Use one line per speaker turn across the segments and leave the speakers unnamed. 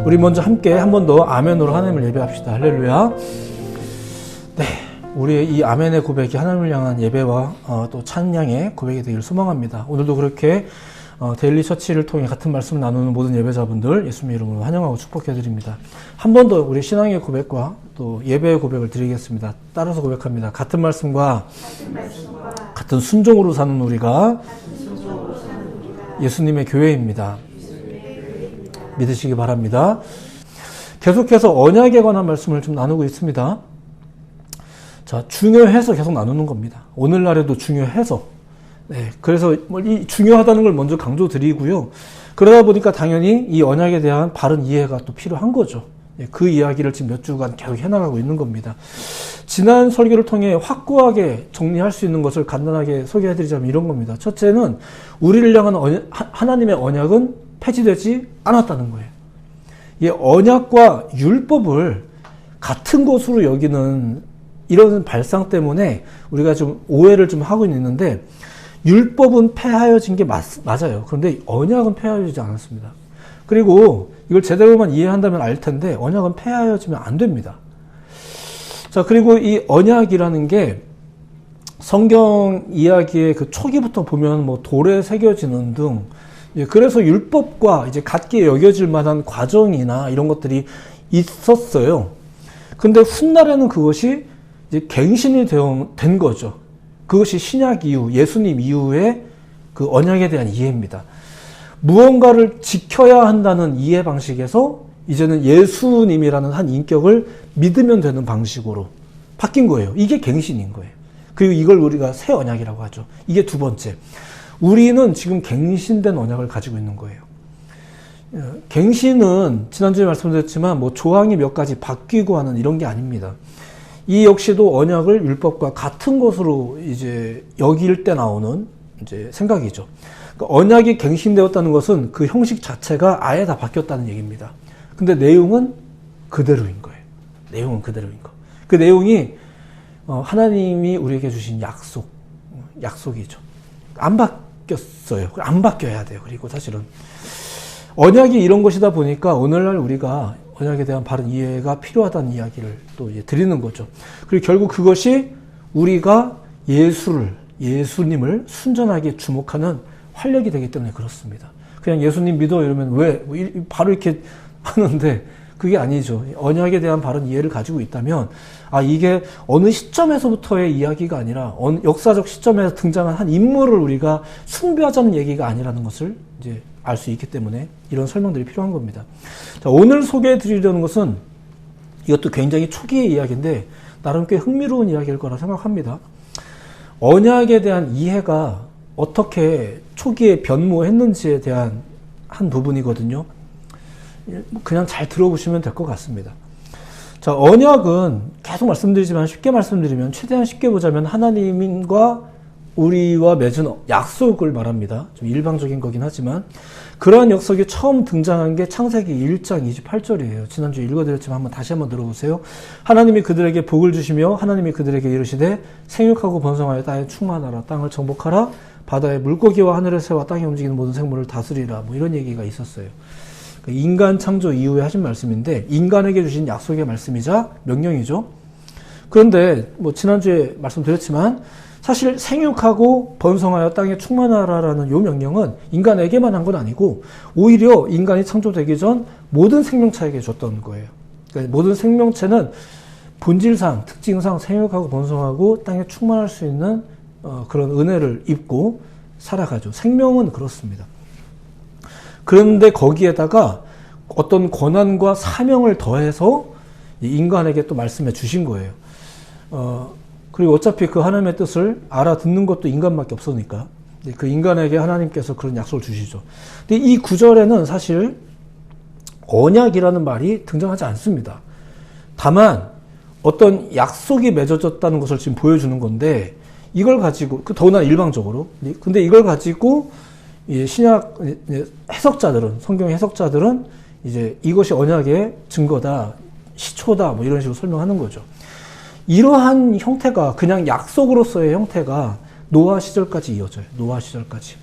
우리 먼저 함께 한 번 더 아멘으로 하나님을 예배합시다. 할렐루야. 네, 우리의 이 아멘의 고백이 하나님을 향한 예배와 또 찬양의 고백이 되기를 소망합니다. 오늘도 그렇게 데일리 처치를 통해 같은 말씀을 나누는 모든 예배자분들 예수님의 이름으로 환영하고 축복해드립니다. 한 번 더 우리 신앙의 고백과 또 예배의 고백을 드리겠습니다. 따라서 고백합니다. 같은 말씀과 같은 순종으로 사는 우리가 예수님의 교회입니다. 믿으시기 바랍니다. 계속해서 언약에 관한 말씀을 좀 나누고 있습니다. 자, 중요해서 계속 나누는 겁니다. 오늘날에도 중요해서. 네, 그래서 이 중요하다는 걸 먼저 강조드리고요. 그러다 보니까 당연히 이 언약에 대한 바른 이해가 또 필요한 거죠. 그 이야기를 지금 몇 주간 계속 해나가고 있는 겁니다. 지난 설교를 통해 확고하게 정리할 수 있는 것을 간단하게 소개해드리자면 이런 겁니다. 첫째는 우리를 향한 하나님의 언약은 폐지되지 않았다는 거예요. 이 언약과 율법을 같은 것으로 여기는 이런 발상 때문에 우리가 좀 오해를 좀 하고 있는데, 율법은 폐하여진 게 맞아요. 그런데 언약은 폐하여지지 않았습니다. 그리고 이걸 제대로만 이해한다면 알 텐데 언약은 폐하여지면 안 됩니다. 자, 그리고 이 언약이라는 게 성경 이야기의 그 초기부터 보면 뭐 돌에 새겨지는 등, 그래서 율법과 이제 같게 여겨질 만한 과정이나 이런 것들이 있었어요. 근데 훗날에는 그것이 이제 갱신이 된 거죠. 그것이 신약 이후, 예수님 이후의 그 언약에 대한 이해입니다. 무언가를 지켜야 한다는 이해 방식에서 이제는 예수님이라는 한 인격을 믿으면 되는 방식으로 바뀐 거예요. 이게 갱신인 거예요. 그리고 이걸 우리가 새 언약이라고 하죠. 이게 두 번째. 우리는 지금 갱신된 언약을 가지고 있는 거예요. 갱신은 지난주에 말씀드렸지만 뭐 조항이 몇 가지 바뀌고 하는 이런 게 아닙니다. 이 역시도 언약을 율법과 같은 것으로 이제 여길 때 나오는 이제 생각이죠. 그러니까 언약이 갱신되었다는 것은 그 형식 자체가 아예 다 바뀌었다는 얘기입니다. 근데 내용은 그대로인 거예요. 내용은 그대로인 거. 그 내용이 하나님이 우리에게 주신 약속이죠. 안 바뀌었어요. 안 바뀌어야 돼요. 그리고 사실은 언약이 이런 것이다 보니까 오늘날 우리가 언약에 대한 바른 이해가 필요하다는 이야기를 또 이제 드리는 거죠. 그리고 결국 그것이 우리가 예수님을 순전하게 주목하는 활력이 되기 때문에 그렇습니다. 그냥 예수님 믿어 이러면 왜? 바로 이렇게 하는데 그게 아니죠. 언약에 대한 바른 이해를 가지고 있다면, 이게 어느 시점에서부터의 이야기가 아니라 역사적 시점에서 등장한 한 인물을 우리가 숭배하자는 얘기가 아니라는 것을 이제 알 수 있기 때문에 이런 설명들이 필요한 겁니다. 자, 오늘 소개해 드리려는 것은 이것도 굉장히 초기의 이야기인데 나름 꽤 흥미로운 이야기일 거라 생각합니다. 언약에 대한 이해가 어떻게 초기에 변모했는지에 대한 한 부분이거든요. 그냥 잘 들어보시면 될 것 같습니다. 자, 언약은 계속 말씀드리지만 쉽게 말씀드리면, 최대한 쉽게 보자면 하나님과 우리와 맺은 약속을 말합니다. 좀 일방적인 거긴 하지만 그러한 약속이 처음 등장한 게 창세기 1장 28절이에요. 지난주에 읽어드렸지만 다시 한번 들어보세요. 하나님이 그들에게 복을 주시며 하나님이 그들에게 이르시되 생육하고 번성하여 땅에 충만하라, 땅을 정복하라, 바다의 물고기와 하늘의 새와 땅에 움직이는 모든 생물을 다스리라, 뭐 이런 얘기가 있었어요. 인간 창조 이후에 하신 말씀인데 인간에게 주신 약속의 말씀이자 명령이죠. 그런데 뭐 지난주에 말씀드렸지만 사실 생육하고 번성하여 땅에 충만하라라는 이 명령은 인간에게만 한 건 아니고 오히려 인간이 창조되기 전 모든 생명체에게 줬던 거예요. 그러니까 모든 생명체는 본질상, 특징상 생육하고 번성하고 땅에 충만할 수 있는 그런 은혜를 입고 살아가죠. 생명은 그렇습니다. 그런데 거기에다가 어떤 권한과 사명을 더해서 인간에게 또 말씀해 주신 거예요. 그리고 어차피 그 하나님의 뜻을 알아듣는 것도 인간밖에 없으니까 그 인간에게 하나님께서 그런 약속을 주시죠. 근데 이 구절에는 사실 언약이라는 말이 등장하지 않습니다. 다만 어떤 약속이 맺어졌다는 것을 지금 보여주는 건데, 이걸 가지고, 더구나 일방적으로, 근데 이걸 가지고 신약 해석자들은, 성경 해석자들은 이제 이것이 언약의 증거다, 시초다, 뭐 이런 식으로 설명하는 거죠. 이러한 형태가, 그냥 약속으로서의 형태가 노아 시절까지 이어져요. 노아 시절까지.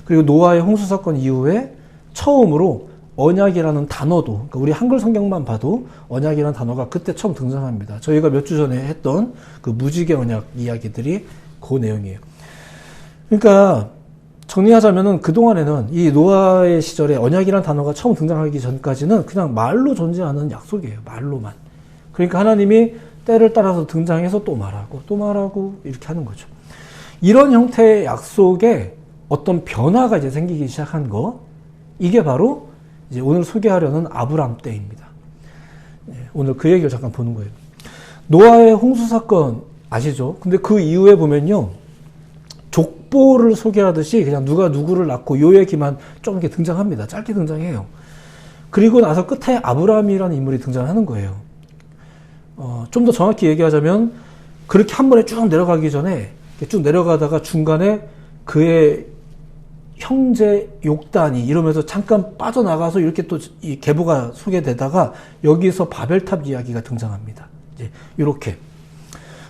그리고 노아의 홍수 사건 이후에 처음으로 언약이라는 단어도, 그러니까 우리 한글 성경만 봐도 언약이라는 단어가 그때 처음 등장합니다. 저희가 몇 주 전에 했던 그 무지개 언약 이야기들이 그 내용이에요. 그러니까 정리하자면은 그동안에는 이 노아의 시절에 언약이라는 단어가 처음 등장하기 전까지는 그냥 말로 존재하는 약속이에요. 말로만. 그러니까 하나님이 때를 따라서 등장해서 또 말하고 이렇게 하는 거죠. 이런 형태의 약속에 어떤 변화가 이제 생기기 시작한 거, 이게 바로 이제 오늘 소개하려는 아브람 때입니다. 오늘 그 얘기를 잠깐 보는 거예요. 노아의 홍수 사건 아시죠? 근데 그 이후에 보면요, 족보를 소개하듯이 그냥 누가 누구를 낳고 요 얘기만 좀 이렇게 등장합니다. 짧게 등장해요. 그리고 나서 끝에 아브람이라는 인물이 등장하는 거예요. 좀 더 정확히 얘기하자면 그렇게 한 번에 쭉 내려가기 전에 쭉 내려가다가 중간에 그의 형제 욕단이 이러면서 잠깐 빠져나가서 이렇게 또 이 계보가 소개되다가 여기서 바벨탑 이야기가 등장합니다. 이제 이렇게.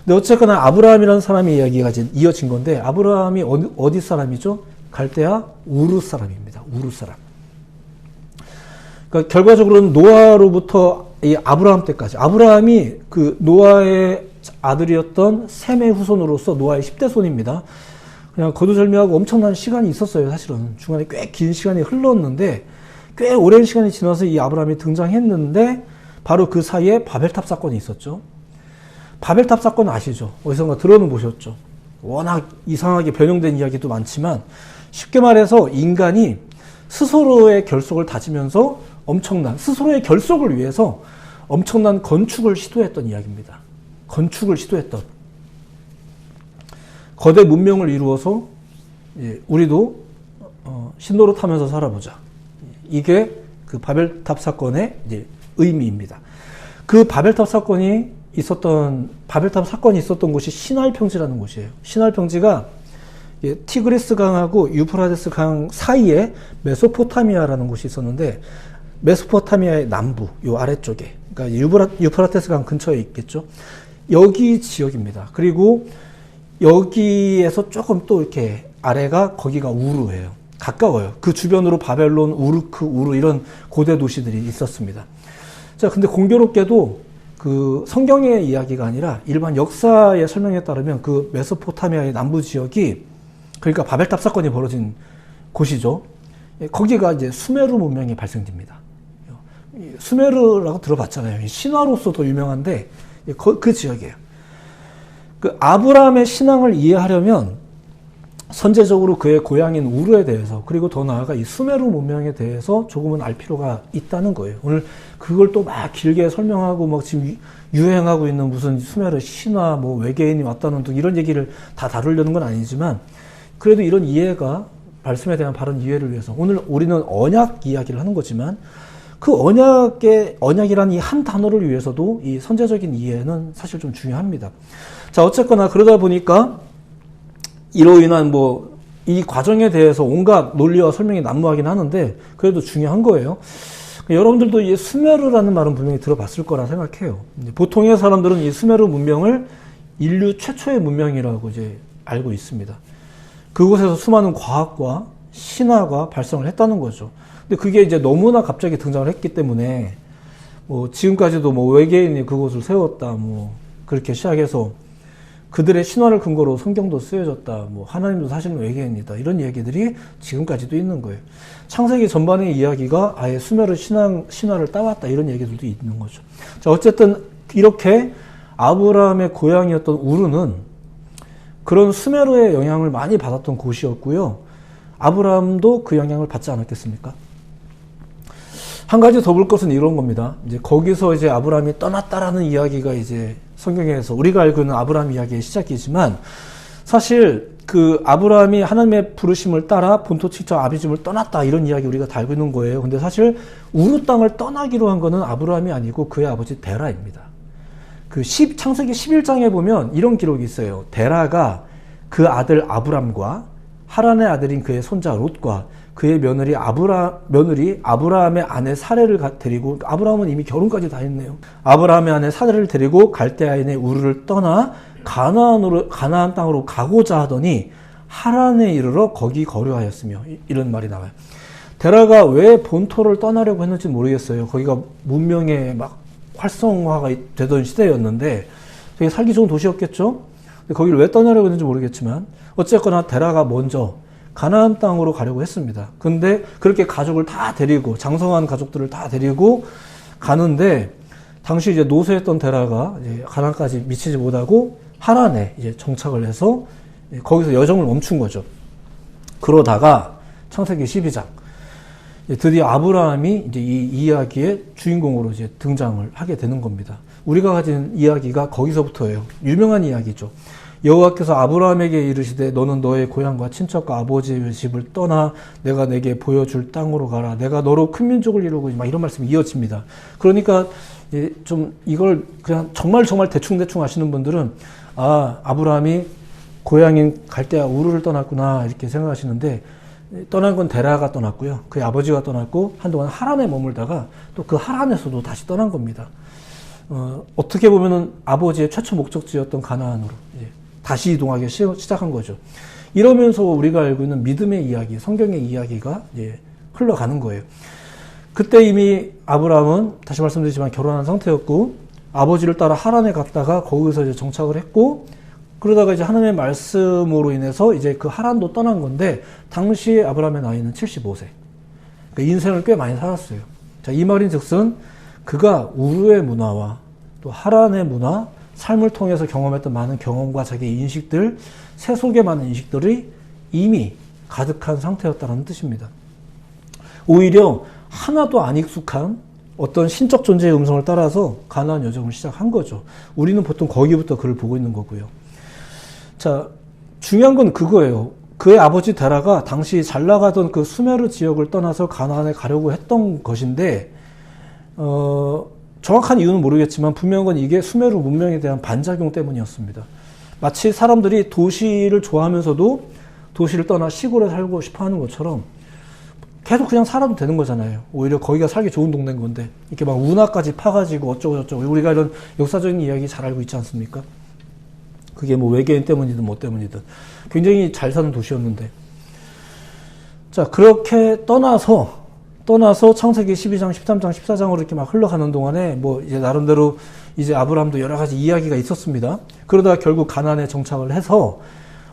근데 어쨌거나 아브라함이라는 사람의 이야기가 이제 이어진 건데, 아브라함이 어디 사람이죠? 갈대아 우르 사람입니다. 우르 사람. 그러니까 결과적으로는 노아로부터 이 아브라함 때까지, 아브라함이 그 노아의 아들이었던 셈의 후손으로서 노아의 10대 손입니다. 그냥 거두절미하고 엄청난 시간이 있었어요. 사실은 중간에 꽤 긴 시간이 흘렀는데, 꽤 오랜 시간이 지나서 이 아브라함이 등장했는데 바로 그 사이에 바벨탑 사건이 있었죠. 바벨탑 사건 아시죠? 어디선가 들어는 보셨죠? 워낙 이상하게 변형된 이야기도 많지만, 쉽게 말해서 인간이 스스로의 결속을 다지면서 스스로의 결속을 위해서 엄청난 건축을 시도했던 이야기입니다. 건축을 시도했던. 거대 문명을 이루어서 우리도 신노릇 하면서 살아보자. 이게 그 바벨탑 사건의 이제 의미입니다. 그 바벨탑 사건이 있었던 곳이 시날 평지라는 곳이에요. 시날 평지가 티그리스 강하고 유프라테스 강 사이에 메소포타미아라는 곳이 있었는데, 메소포타미아의 남부, 요 아래쪽에, 그러니까 유프라테스 강 근처에 있겠죠. 여기 지역입니다. 그리고 여기에서 조금 또 이렇게 아래가, 거기가 우르예요. 가까워요. 그 주변으로 바벨론, 우르크, 우르 이런 고대 도시들이 있었습니다. 자, 근데 공교롭게도 그 성경의 이야기가 아니라 일반 역사의 설명에 따르면 그 메소포타미아의 남부 지역이, 그러니까 바벨탑 사건이 벌어진 곳이죠. 거기가 이제 수메르 문명이 발생됩니다. 수메르라고 들어봤잖아요. 신화로서 더 유명한데 그 지역이에요. 그 아브라함의 신앙을 이해하려면 선제적으로 그의 고향인 우르에 대해서, 그리고 더 나아가 이 수메르 문명에 대해서 조금은 알 필요가 있다는 거예요. 오늘 그걸 또 막 길게 설명하고 막 지금 유행하고 있는 무슨 수메르 신화, 뭐 외계인이 왔다는 등 이런 얘기를 다 다루려는 건 아니지만, 그래도 이런 이해가, 말씀에 대한 바른 이해를 위해서 오늘 우리는 언약 이야기를 하는 거지만, 그 언약이라는 이 한 단어를 위해서도 이 선제적인 이해는 사실 좀 중요합니다. 자, 어쨌거나 그러다 보니까 이로 인한 이 과정에 대해서 온갖 논리와 설명이 난무하긴 하는데, 그래도 중요한 거예요. 여러분들도 이 수메르라는 말은 분명히 들어봤을 거라 생각해요. 보통의 사람들은 이 수메르 문명을 인류 최초의 문명이라고 이제 알고 있습니다. 그곳에서 수많은 과학과 신화가 발생을 했다는 거죠. 근데 그게 이제 너무나 갑자기 등장을 했기 때문에, 지금까지도 외계인이 그곳을 세웠다, 그렇게 시작해서 그들의 신화를 근거로 성경도 쓰여졌다, 하나님도 사실은 외계인이다, 이런 얘기들이 지금까지도 있는 거예요. 창세기 전반의 이야기가 아예 수메르 신화를 따왔다, 이런 얘기들도 있는 거죠. 자, 어쨌든 이렇게 아브라함의 고향이었던 우르는 그런 수메르의 영향을 많이 받았던 곳이었고요. 아브라함도 그 영향을 받지 않았겠습니까? 한 가지 더 볼 것은 이런 겁니다. 이제 거기서 이제 아브라함이 떠났다라는 이야기가 이제 성경에서 우리가 알고 있는 아브라함 이야기의 시작이지만, 사실 그 아브라함이 하나님의 부르심을 따라 본토 친척 아비집을 떠났다, 이런 이야기 우리가 다 알고 있는 거예요. 근데 사실 우르 땅을 떠나기로 한 거는 아브라함이 아니고 그의 아버지 데라입니다. 창세기 11장에 보면 이런 기록이 있어요. 데라가 그 아들 아브람과 하란의 아들인 그의 손자 롯과 그의 며느리 아브라함의 아내 사레를 데리고, 아브라함은 이미 결혼까지 다 했네요. 아브라함의 아내 사레를 데리고 갈대아인의 우르를 떠나 가나안 땅으로 가고자 하더니 하란에 이르러 거기 거류하였으며, 이런 말이 나와요. 데라가 왜 본토를 떠나려고 했는지 모르겠어요. 거기가 문명의 막 활성화가 되던 시대였는데 되게 살기 좋은 도시였겠죠. 근데 거기를 왜 떠나려고 했는지 모르겠지만 어쨌거나 데라가 먼저 가나안 땅으로 가려고 했습니다. 근데 그렇게 가족을 다 데리고 장성한 가족들을 다 데리고 가는데 당시 이제 노쇠했던 데라가 이제 가나안까지 미치지 못하고 하란에 이제 정착을 해서 거기서 여정을 멈춘 거죠. 그러다가 창세기 12장 드디어 아브라함이 이제 이 이야기의 주인공으로 이제 등장을 하게 되는 겁니다. 우리가 가진 이야기가 거기서부터예요. 유명한 이야기죠. 여호와께서 아브라함에게 이르시되 너는 너의 고향과 친척과 아버지의 집을 떠나 내가 내게 보여줄 땅으로 가라. 내가 너로 큰 민족을 이루고 막 이런 말씀이 이어집니다. 그러니까 좀 이걸 그냥 정말 대충 하시는 분들은 아브라함이 고향인 갈대아 우르를 떠났구나 이렇게 생각하시는데 떠난 건 데라가 떠났고요. 그의 아버지가 떠났고 한동안 하란에 머물다가 또 그 하란에서도 다시 떠난 겁니다. 어떻게 보면은 아버지의 최초 목적지였던 가나안으로 다시 이동하기 시작한 거죠. 이러면서 우리가 알고 있는 믿음의 이야기, 성경의 이야기가 흘러가는 거예요. 그때 이미 아브라함은 다시 말씀드리지만 결혼한 상태였고 아버지를 따라 하란에 갔다가 거기서 이제 정착을 했고 그러다가 이제 하나님의 말씀으로 인해서 이제 그 하란도 떠난 건데 당시에 아브라함의 나이는 75세. 그러니까 인생을 꽤 많이 살았어요. 자, 이 말인즉슨 그가 우르의 문화와 또 하란의 문화, 삶을 통해서 경험했던 많은 경험과 자기의 인식들, 세속의 많은 인식들이 이미 가득한 상태였다는 뜻입니다. 오히려 하나도 안 익숙한 어떤 신적 존재의 음성을 따라서 가나안 여정을 시작한 거죠. 우리는 보통 거기부터 그를 보고 있는 거고요. 자, 중요한 건 그거예요. 그의 아버지 데라가 당시 잘 나가던 그 수메르 지역을 떠나서 가나안에 가려고 했던 것인데, 정확한 이유는 모르겠지만 분명한 건 이게 수메르 문명에 대한 반작용 때문이었습니다. 마치 사람들이 도시를 좋아하면서도 도시를 떠나 시골에 살고 싶어 하는 것처럼 계속 그냥 살아도 되는 거잖아요. 오히려 거기가 살기 좋은 동네인 건데 이렇게 막 운하까지 파가지고 어쩌고저쩌고 우리가 이런 역사적인 이야기 잘 알고 있지 않습니까? 그게 뭐 외계인 때문이든 뭐 때문이든 굉장히 잘 사는 도시였는데 자 그렇게 떠나서 창세기 12장, 13장, 14장으로 이렇게 막 흘러가는 동안에 뭐 이제 나름대로 이제 아브라함도 여러 가지 이야기가 있었습니다. 그러다가 결국 가나안에 정착을 해서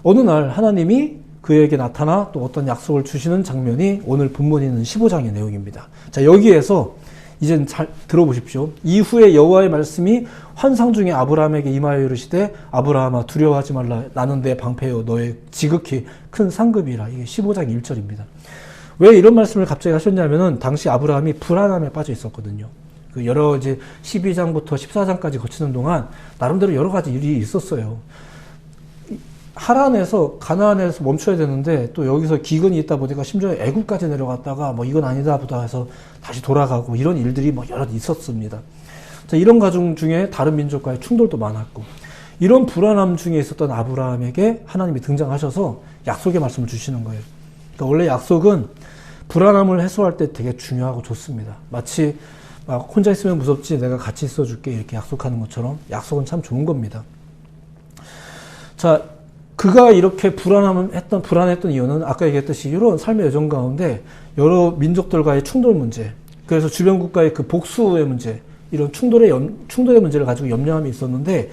어느 날 하나님이 그에게 나타나 또 어떤 약속을 주시는 장면이 오늘 본문에 있는 15장의 내용입니다. 자, 여기에서 이제 잘 들어보십시오. 이후에 여호와의 말씀이 환상 중에 아브라함에게 임하여 이르시되 아브라함아 두려워하지 말라 나는 내 방패요 너의 지극히 큰 상급이라. 이게 15장 1절입니다. 왜 이런 말씀을 갑자기 하셨냐면은 당시 아브라함이 불안함에 빠져 있었거든요. 그 여러 이제 12장부터 14장까지 거치는 동안 나름대로 여러 가지 일이 있었어요. 하란에서 가나안에서 멈춰야 되는데 또 여기서 기근이 있다 보니까 심지어 애굽까지 내려갔다가 뭐 이건 아니다 보다 해서 다시 돌아가고 이런 일들이 뭐 여러 있었습니다. 자, 이런 과정 중에 다른 민족과의 충돌도 많았고 이런 불안함 중에 있었던 아브라함에게 하나님이 등장하셔서 약속의 말씀을 주시는 거예요. 그러니까 원래 약속은 불안함을 해소할 때 되게 중요하고 좋습니다. 마치 막 혼자 있으면 무섭지 내가 같이 있어줄게 이렇게 약속하는 것처럼 약속은 참 좋은 겁니다. 자, 그가 이렇게 불안했던 이유는 아까 얘기했듯이 이런 삶의 여정 가운데 여러 민족들과의 충돌 문제, 그래서 주변 국가의 그 복수의 문제, 이런 충돌의 문제를 가지고 염려함이 있었는데,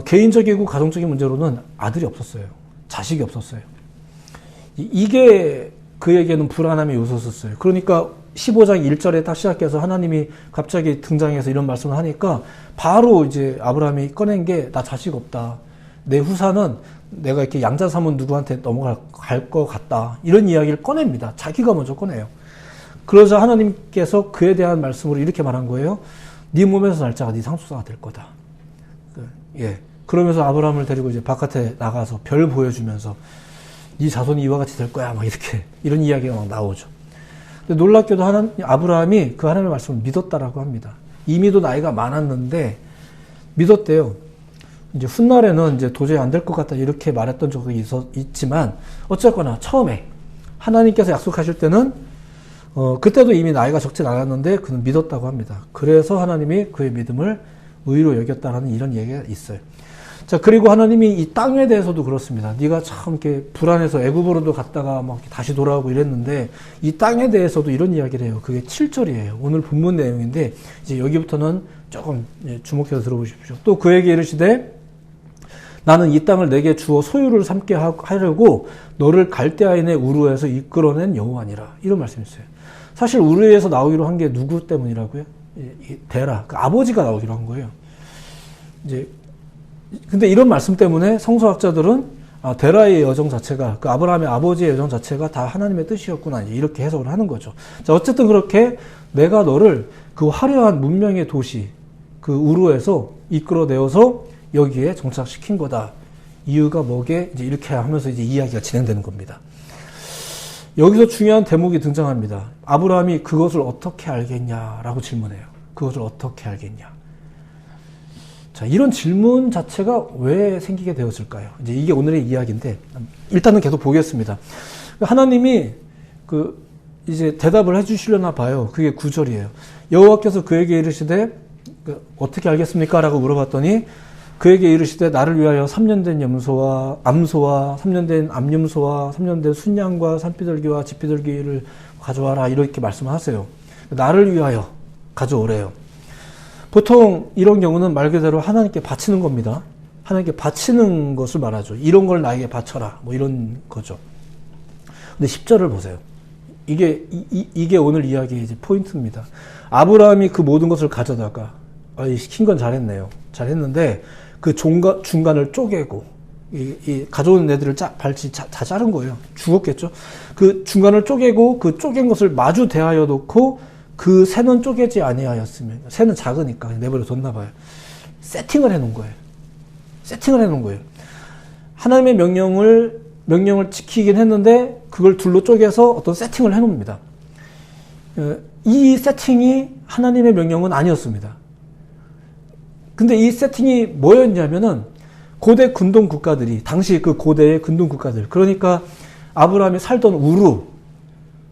개인적이고 가정적인 문제로는 아들이 없었어요. 자식이 없었어요. 이게 그에게는 불안함의 요소였어요. 그러니까 15장 1절에 딱 시작해서 하나님이 갑자기 등장해서 이런 말씀을 하니까 바로 이제 아브라함이 꺼낸 게 나 자식 없다. 내 후사는 내가 이렇게 양자 삼은 누구한테 넘어갈 것 같다. 이런 이야기를 꺼냅니다. 자기가 먼저 꺼내요. 그러자 하나님께서 그에 대한 말씀으로 이렇게 말한 거예요. 네 몸에서 날짜가 네 상속자가 될 거다. 예. 그러면서 아브라함을 데리고 이제 바깥에 나가서 별 보여주면서 네 자손이 이와 같이 될 거야. 막 이렇게 이런 이야기가 막 나오죠. 근데 놀랍게도 아브라함이 그 하나님의 말씀을 믿었다라고 합니다. 이미도 나이가 많았는데 믿었대요. 이제 훗날에는 이제 도저히 안 될 것 같다 이렇게 말했던 적이 있지만 어쨌거나 처음에 하나님께서 약속하실 때는 그때도 이미 나이가 적진 않았는데 그는 믿었다고 합니다. 그래서 하나님이 그의 믿음을 의로 여겼다라는 이런 얘기가 있어요. 자, 그리고 하나님이 이 땅에 대해서도 그렇습니다. 네가 참 이렇게 불안해서 애굽으로도 갔다가 막 다시 돌아오고 이랬는데 이 땅에 대해서도 이런 이야기를 해요. 그게 7절이에요. 오늘 본문 내용인데 이제 여기부터는 조금 주목해서 들어보십시오. 또 그에게 이르시되 나는 이 땅을 내게 주어 소유를 삼게 하려고 너를 갈대아인의 우르에서 이끌어낸 여호와니라. 이런 말씀이 있어요. 사실 우르에서 나오기로 한 게 누구 때문이라고요? 데라, 그 아버지가 나오기로 한 거예요. 이제 근데 이런 말씀 때문에 성서학자들은 데라의 여정 자체가 그 아브라함의 아버지의 여정 자체가 다 하나님의 뜻이었구나 이렇게 해석을 하는 거죠. 자, 어쨌든 그렇게 내가 너를 그 화려한 문명의 도시 그 우르에서 이끌어내어서 여기에 정착시킨 거다. 이유가 뭐게? 이제 이렇게 하면서 이제 이야기가 진행되는 겁니다. 여기서 중요한 대목이 등장합니다. 아브라함이 그것을 어떻게 알겠냐라고 질문해요. 그것을 어떻게 알겠냐? 자, 이런 질문 자체가 왜 생기게 되었을까요? 이제 이게 오늘의 이야기인데, 일단은 계속 보겠습니다. 하나님이 이제 대답을 해주시려나 봐요. 그게 9절이에요. 여호와께서 그에게 이르시되, 어떻게 알겠습니까? 라고 물어봤더니, 그에게 이르시되, 나를 위하여 3년 된 암소와 3년 된 암염소와 3년 된 순양과 산비둘기와 집비둘기를 가져와라. 이렇게 말씀하세요. 나를 위하여 가져오래요. 보통 이런 경우는 말 그대로 하나님께 바치는 겁니다. 하나님께 바치는 것을 말하죠. 이런 걸 나에게 바쳐라. 뭐 이런 거죠. 근데 10절을 보세요. 이게 오늘 이야기의 이제 포인트입니다. 아브라함이 그 모든 것을 가져다가, 시킨 건 잘했네요. 잘했는데, 그 중간을 쪼개고, 가져오는 애들을 다 자른 거예요. 죽었겠죠? 그 중간을 쪼개고, 그 쪼갠 것을 마주 대하여 놓고, 그 새는 쪼개지 아니하였으면, 새는 작으니까 내버려 뒀나 봐요. 세팅을 해 놓은 거예요. 세팅을 해 놓은 거예요. 하나님의 명령을 지키긴 했는데, 그걸 둘로 쪼개서 어떤 세팅을 해 놓습니다. 이 세팅이 하나님의 명령은 아니었습니다. 근데 이 세팅이 뭐였냐면은, 고대 근동 국가들이, 당시 그 고대의 근동 국가들, 그러니까 아브라함이 살던 우루,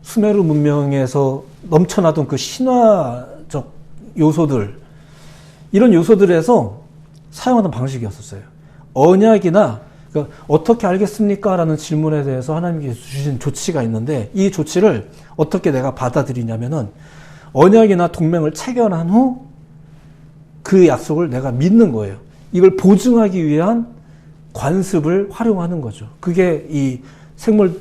수메르 문명에서 넘쳐나던 그 신화적 요소들, 이런 요소들에서 사용하던 방식이었었어요. 언약이나, 그러니까 어떻게 알겠습니까? 라는 질문에 대해서 하나님께서 주신 조치가 있는데, 이 조치를 어떻게 내가 받아들이냐면은, 언약이나 동맹을 체결한 후 그 약속을 내가 믿는 거예요. 이걸 보증하기 위한 관습을 활용하는 거죠. 그게 이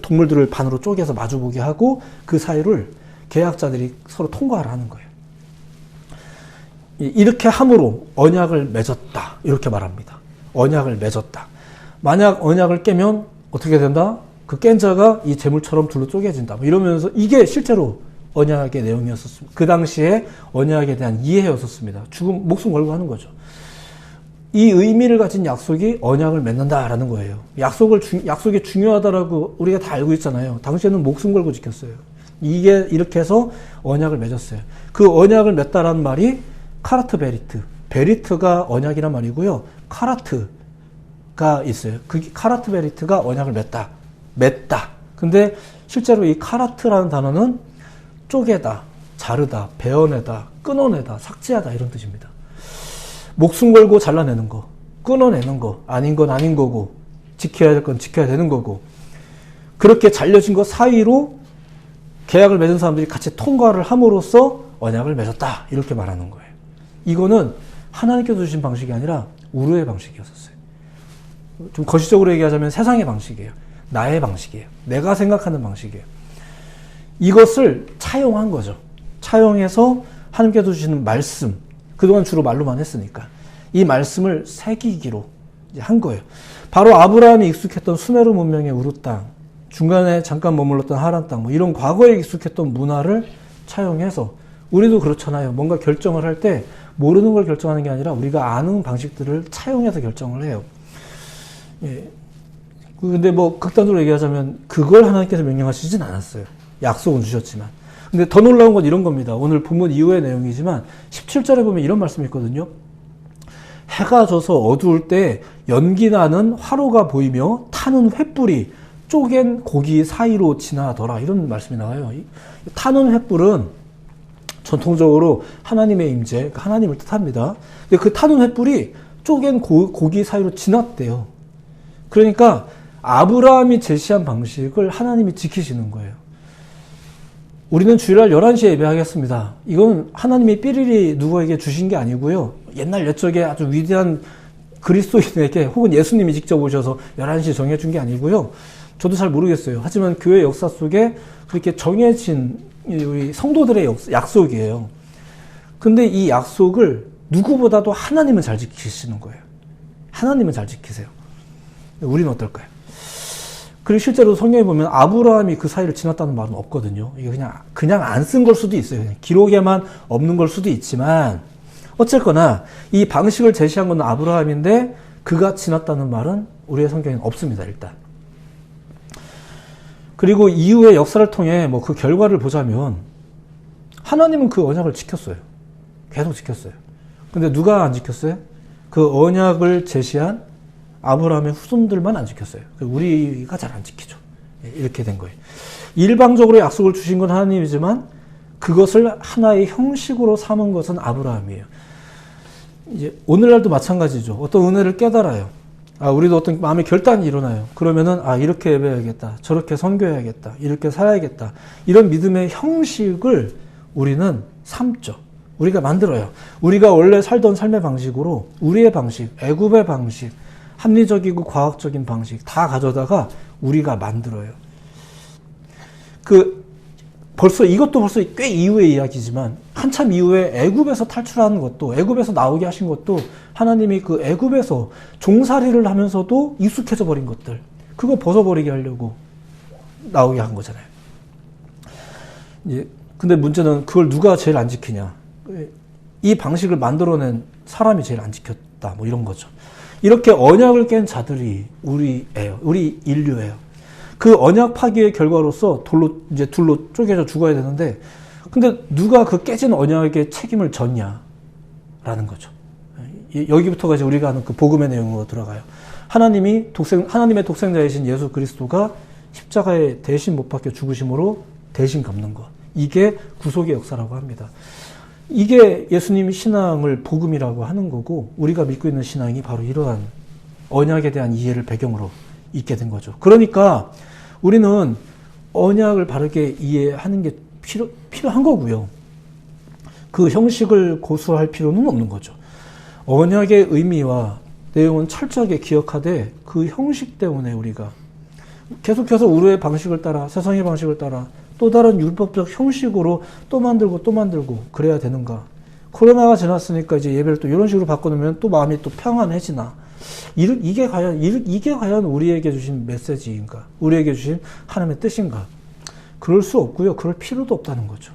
동물들을 반으로 쪼개서 마주보게 하고 그 사이를 계약자들이 서로 통과를 하는 거예요. 이렇게 함으로 언약을 맺었다. 이렇게 말합니다. 언약을 맺었다. 만약 언약을 깨면 어떻게 된다? 그 깬 자가 이 재물처럼 둘로 쪼개진다. 뭐 이러면서 이게 실제로 언약의 내용이었었습니다. 그 당시에 언약에 대한 이해였었습니다. 목숨 걸고 하는 거죠. 이 의미를 가진 약속이 언약을 맺는다라는 거예요. 약속이 중요하다라고 우리가 다 알고 있잖아요. 당시에는 목숨 걸고 지켰어요. 이게 이렇게 해서 언약을 맺었어요. 그 언약을 맺다라는 말이 카라트 베리트. 베리트가 언약이란 말이고요. 카라트가 있어요. 그 카라트 베리트가 언약을 맺다. 근데 실제로 이 카라트라는 단어는 쪼개다, 자르다, 베어내다, 끊어내다, 삭제하다 이런 뜻입니다. 목숨 걸고 잘라내는 거, 끊어내는 거, 아닌 건 아닌 거고, 지켜야 될 건 지켜야 되는 거고, 그렇게 잘려진 거 사이로 계약을 맺은 사람들이 같이 통과를 함으로써 언약을 맺었다. 이렇게 말하는 거예요. 이거는 하나님께서 주신 방식이 아니라 우르의 방식이었어요. 좀 거시적으로 얘기하자면 세상의 방식이에요. 나의 방식이에요. 내가 생각하는 방식이에요. 이것을 차용한 거죠. 차용해서 하나님께서 주시는 말씀, 그동안 주로 말로만 했으니까 이 말씀을 새기기로 한 거예요. 바로 아브라함이 익숙했던 수메르 문명의 우르 땅, 중간에 잠깐 머물렀던 하란 땅, 뭐 이런 과거에 익숙했던 문화를 차용해서 우리도 그렇잖아요. 뭔가 결정을 할 때 모르는 걸 결정하는 게 아니라 우리가 아는 방식들을 차용해서 결정을 해요. 예. 근데 뭐 극단적으로 얘기하자면 그걸 하나님께서 명령하시진 않았어요. 약속은 주셨지만. 근데 더 놀라운 건 이런 겁니다. 오늘 본문 이후의 내용이지만 17절에 보면 이런 말씀이 있거든요. 해가 져서 어두울 때 연기 나는 화로가 보이며 타는 횃불이 쪼갠 고기 사이로 지나더라. 이런 말씀이 나와요. 타는 횃불은 전통적으로 하나님의 임재, 하나님을 뜻합니다. 근데 그 타는 횃불이 쪼갠 고기 사이로 지났대요. 그러니까 아브라함이 제시한 방식을 하나님이 지키시는 거예요. 우리는 주일날 11시에 예배하겠습니다. 이건 하나님이 삐리리 누구에게 주신 게 아니고요. 옛날 옛적에 아주 위대한 그리스도인에게 혹은 예수님이 직접 오셔서 11시 정해준 게 아니고요. 저도 잘 모르겠어요. 하지만 교회 역사 속에 그렇게 정해진 우리 성도들의 약속이에요. 근데 이 약속을 누구보다도 하나님은 잘 지키시는 거예요. 하나님은 잘 지키세요. 우리는 어떨까요? 그리고 실제로 성경에 보면 아브라함이 그 사이를 지났다는 말은 없거든요. 이게 그냥 안 쓴 걸 수도 있어요. 그냥 기록에만 없는 걸 수도 있지만 어쨌거나 이 방식을 제시한 건 아브라함인데 그가 지났다는 말은 우리의 성경에는 없습니다. 일단. 그리고 이후의 역사를 통해 뭐 그 결과를 보자면 하나님은 그 언약을 지켰어요. 계속 지켰어요. 근데 누가 안 지켰어요? 그 언약을 제시한 아브라함의 후손들만 안 지켰어요. 우리가 잘 안 지키죠. 이렇게 된 거예요. 일방적으로 약속을 주신 건 하나님이지만 그것을 하나의 형식으로 삼은 것은 아브라함이에요. 이제 오늘날도 마찬가지죠. 어떤 은혜를 깨달아요. 우리도 어떤 마음의 결단이 일어나요. 그러면은 이렇게 예배해야겠다. 저렇게 선교해야겠다. 이렇게 살아야겠다. 이런 믿음의 형식을 우리는 삼죠. 우리가 만들어요. 우리가 원래 살던 삶의 방식으로 우리의 방식, 애굽의 방식, 합리적이고 과학적인 방식 다 가져다가 우리가 만들어요. 이것도 벌써 꽤 이후의 이야기지만 한참 이후에 애굽에서 탈출하는 것도 애굽에서 나오게 하신 것도 하나님이 그 애굽에서 종살이를 하면서도 익숙해져 버린 것들 그거 벗어버리게 하려고 나오게 한 거잖아요. 근데 문제는 그걸 누가 제일 안 지키냐. 이 방식을 만들어낸 사람이 제일 안 지켰다. 뭐 이런 거죠. 이렇게 언약을 깬 자들이 우리예요. 우리 인류예요. 그 언약 파기의 결과로서 둘로 쪼개져 죽어야 되는데, 근데 누가 그 깨진 언약의 책임을 졌냐라는 거죠. 여기부터가 이제 우리가 아는 그 복음의 내용으로 들어가요. 하나님의 독생자이신 예수 그리스도가 십자가에 대신 못 박혀 죽으심으로 대신 갚는 것. 이게 구속의 역사라고 합니다. 이게 예수님 신앙을 복음이라고 하는 거고, 우리가 믿고 있는 신앙이 바로 이러한 언약에 대한 이해를 배경으로 있게 된 거죠. 그러니까 우리는 언약을 바르게 이해하는 게 필요한 거고요. 그 형식을 고수할 필요는 없는 거죠. 언약의 의미와 내용은 철저하게 기억하되 그 형식 때문에 우리가 계속해서 우리의 방식을 따라, 세상의 방식을 따라 또 다른 율법적 형식으로 또 만들고 그래야 되는가. 코로나가 지났으니까 이제 예배를 또 이런 식으로 바꿔놓으면 또 마음이 또 평안해지나. 이게 과연 우리에게 주신 메시지인가? 우리에게 주신 하나님의 뜻인가? 그럴 수 없고요. 그럴 필요도 없다는 거죠.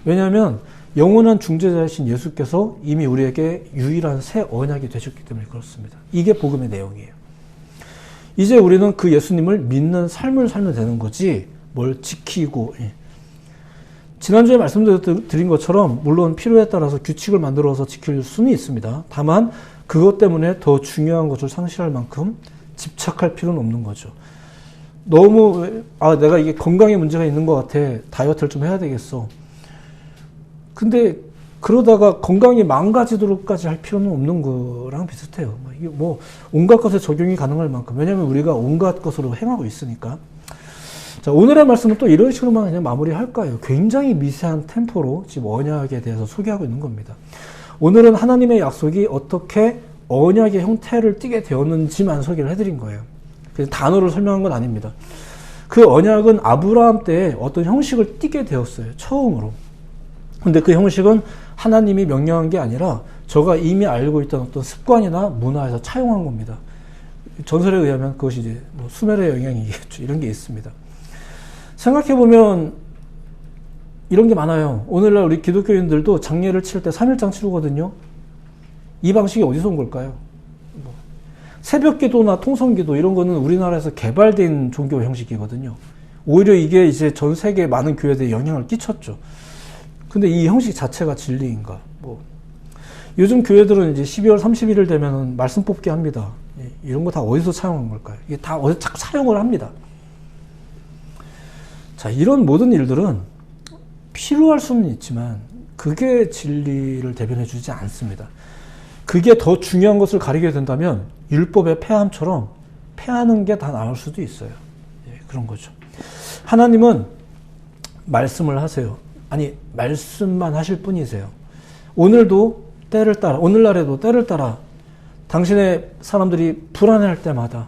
왜냐하면 영원한 중재자이신 예수께서 이미 우리에게 유일한 새 언약이 되셨기 때문에 그렇습니다. 이게 복음의 내용이에요. 이제 우리는 그 예수님을 믿는 삶을 살면 되는 거지 뭘 지키고. 지난주에 말씀드린 것처럼 물론 필요에 따라서 규칙을 만들어서 지킬 수는 있습니다. 다만 그것 때문에 더 중요한 것을 상실할 만큼 집착할 필요는 없는 거죠. 너무 내가 이게 건강에 문제가 있는 것 같아. 다이어트를 좀 해야 되겠어. 근데 그러다가 건강이 망가지도록까지 할 필요는 없는 거랑 비슷해요. 이게 뭐 온갖 것에 적용이 가능할 만큼. 왜냐하면 우리가 온갖 것으로 행하고 있으니까. 자, 오늘의 말씀은 또 이런 식으로만 그냥 마무리할까요? 굉장히 미세한 템포로 지금 언약에 대해서 소개하고 있는 겁니다. 오늘은 하나님의 약속이 어떻게 언약의 형태를 띠게 되었는지만 소개를 해드린 거예요. 그래서 단어를 설명한 건 아닙니다. 그 언약은 아브라함 때 어떤 형식을 띠게 되었어요. 처음으로. 근데 그 형식은 하나님이 명령한 게 아니라 저가 이미 알고 있던 어떤 습관이나 문화에서 차용한 겁니다. 전설에 의하면 그것이 이제 뭐 수메르의 영향이겠죠. 이런 게 있습니다. 생각해보면 이런 게 많아요. 오늘날 우리 기독교인들도 장례를 치를 때 3일장 치르거든요. 이 방식이 어디서 온 걸까요? 새벽 기도나 통성 기도 이런 거는 우리나라에서 개발된 종교 형식이거든요. 오히려 이게 이제 전 세계 많은 교회들에 영향을 끼쳤죠. 근데 이 형식 자체가 진리인가? 요즘 교회들은 이제 12월 31일 되면은 말씀 뽑기 합니다. 이런 거 다 어디서 차용한 걸까요? 이게 다 어디서 자꾸 차용을 합니다. 자, 이런 모든 일들은 필요할 수는 있지만 그게 진리를 대변해 주지 않습니다. 그게 더 중요한 것을 가리게 된다면 율법의 폐함처럼 폐하는 게 다 나을 수도 있어요. 예, 그런 거죠. 하나님은 말씀을 하세요. 아니, 말씀만 하실 뿐이세요. 오늘도 때를 따라, 오늘날에도 때를 따라 당신의 사람들이 불안해할 때마다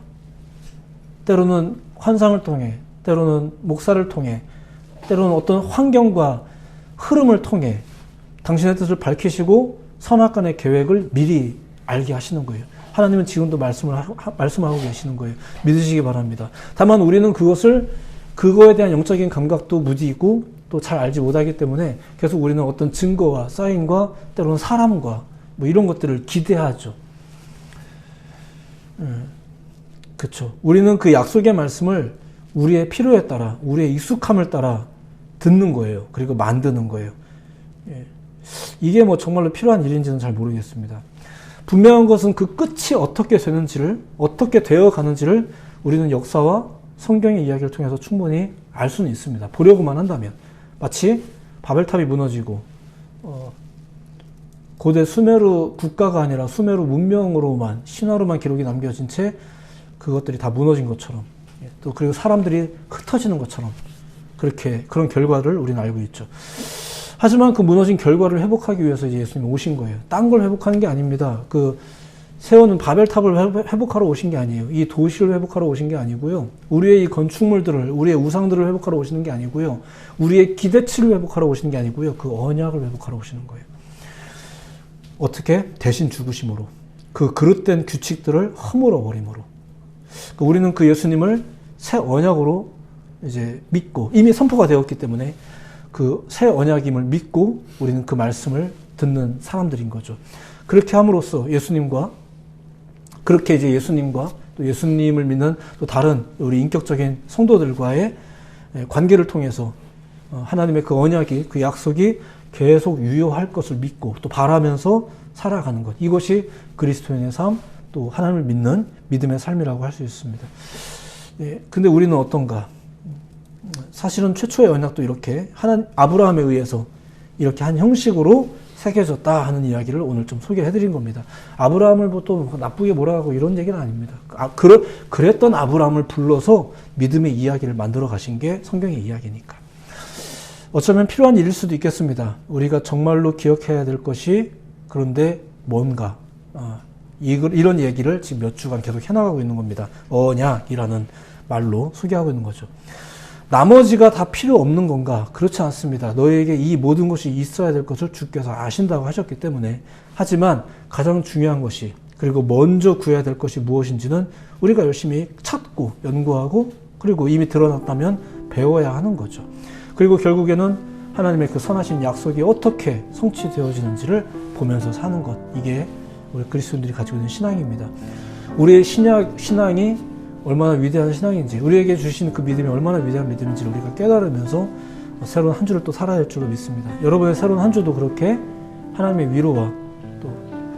때로는 환상을 통해, 때로는 목사를 통해, 때로는 어떤 환경과 흐름을 통해 당신의 뜻을 밝히시고 선악간의 계획을 미리 알게 하시는 거예요. 하나님은 지금도 말씀하고 계시는 거예요. 믿으시기 바랍니다. 다만 우리는 그거에 대한 영적인 감각도 무디고 또 잘 알지 못하기 때문에 계속 우리는 어떤 증거와 사인과 때로는 사람과 뭐 이런 것들을 기대하죠. 그렇죠. 우리는 그 약속의 말씀을 우리의 필요에 따라, 우리의 익숙함을 따라 듣는 거예요. 그리고 만드는 거예요. 예. 이게 뭐 정말로 필요한 일인지는 잘 모르겠습니다. 분명한 것은 그 끝이 어떻게 되는지를, 어떻게 되어 가는지를 우리는 역사와 성경의 이야기를 통해서 충분히 알 수는 있습니다. 보려고만 한다면. 마치 바벨탑이 무너지고 고대 수메르 국가가 아니라 수메르 문명으로만, 신화로만 기록이 남겨진 채 그것들이 다 무너진 것처럼, 또 그리고 사람들이 흩어지는 것처럼 그런 결과를 우리는 알고 있죠. 하지만 그 무너진 결과를 회복하기 위해서 이제 예수님이 오신 거예요. 딴 걸 회복하는 게 아닙니다. 그 세우는 바벨탑을 회복하러 오신 게 아니에요. 이 도시를 회복하러 오신 게 아니고요. 우리의 이 건축물들을, 우리의 우상들을 회복하러 오시는 게 아니고요. 우리의 기대치를 회복하러 오시는 게 아니고요. 그 언약을 회복하러 오시는 거예요. 어떻게? 대신 죽으심으로. 그 그릇된 규칙들을 허물어 버림으로. 우리는 그 예수님을 새 언약으로 이제 믿고, 이미 선포가 되었기 때문에 그 새 언약임을 믿고 우리는 그 말씀을 듣는 사람들인 거죠. 그렇게 함으로써 그렇게 이제 예수님과 또 예수님을 믿는 또 다른 우리 인격적인 성도들과의 관계를 통해서 하나님의 그 언약이, 그 약속이 계속 유효할 것을 믿고 또 바라면서 살아가는 것. 이것이 그리스도인의 삶, 또 하나님을 믿는 믿음의 삶이라고 할 수 있습니다. 예, 근데 우리는 어떤가? 사실은 최초의 언약도 이렇게 아브라함에 의해서 이렇게 한 형식으로 새겨졌다 하는 이야기를 오늘 좀 소개해드린 겁니다. 아브라함을 또 나쁘게 몰아가고 이런 얘기는 아닙니다. 그랬던 아브라함을 불러서 믿음의 이야기를 만들어 가신 게 성경의 이야기니까. 어쩌면 필요한 일일 수도 있겠습니다. 우리가 정말로 기억해야 될 것이, 그런데 뭔가 이런 얘기를 지금 몇 주간 계속 해나가고 있는 겁니다. 언약이라는 말로 소개하고 있는 거죠. 나머지가 다 필요 없는 건가? 그렇지 않습니다. 너에게 이 모든 것이 있어야 될 것을 주께서 아신다고 하셨기 때문에. 하지만 가장 중요한 것이, 그리고 먼저 구해야 될 것이 무엇인지는 우리가 열심히 찾고 연구하고, 그리고 이미 드러났다면 배워야 하는 거죠. 그리고 결국에는 하나님의 그 선하신 약속이 어떻게 성취되어지는지를 보면서 사는 것. 이게 우리 그리스도인들이 가지고 있는 신앙입니다. 우리의 신앙이 얼마나 위대한 신앙인지, 우리에게 주신 그 믿음이 얼마나 위대한 믿음인지를 우리가 깨달으면서 새로운 한 주를 또 살아야 할 줄로 믿습니다. 여러분의 새로운 한 주도 그렇게 하나님의 위로와 또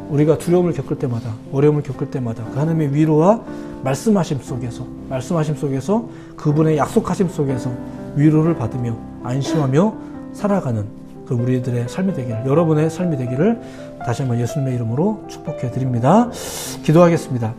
우리가 두려움을 겪을 때마다, 어려움을 겪을 때마다 그 하나님의 위로와 말씀하심 속에서 그분의 약속하심 속에서 위로를 받으며 안심하며 살아가는 그 우리들의 삶이 되기를, 여러분의 삶이 되기를 다시 한번 예수님의 이름으로 축복해 드립니다. 기도하겠습니다.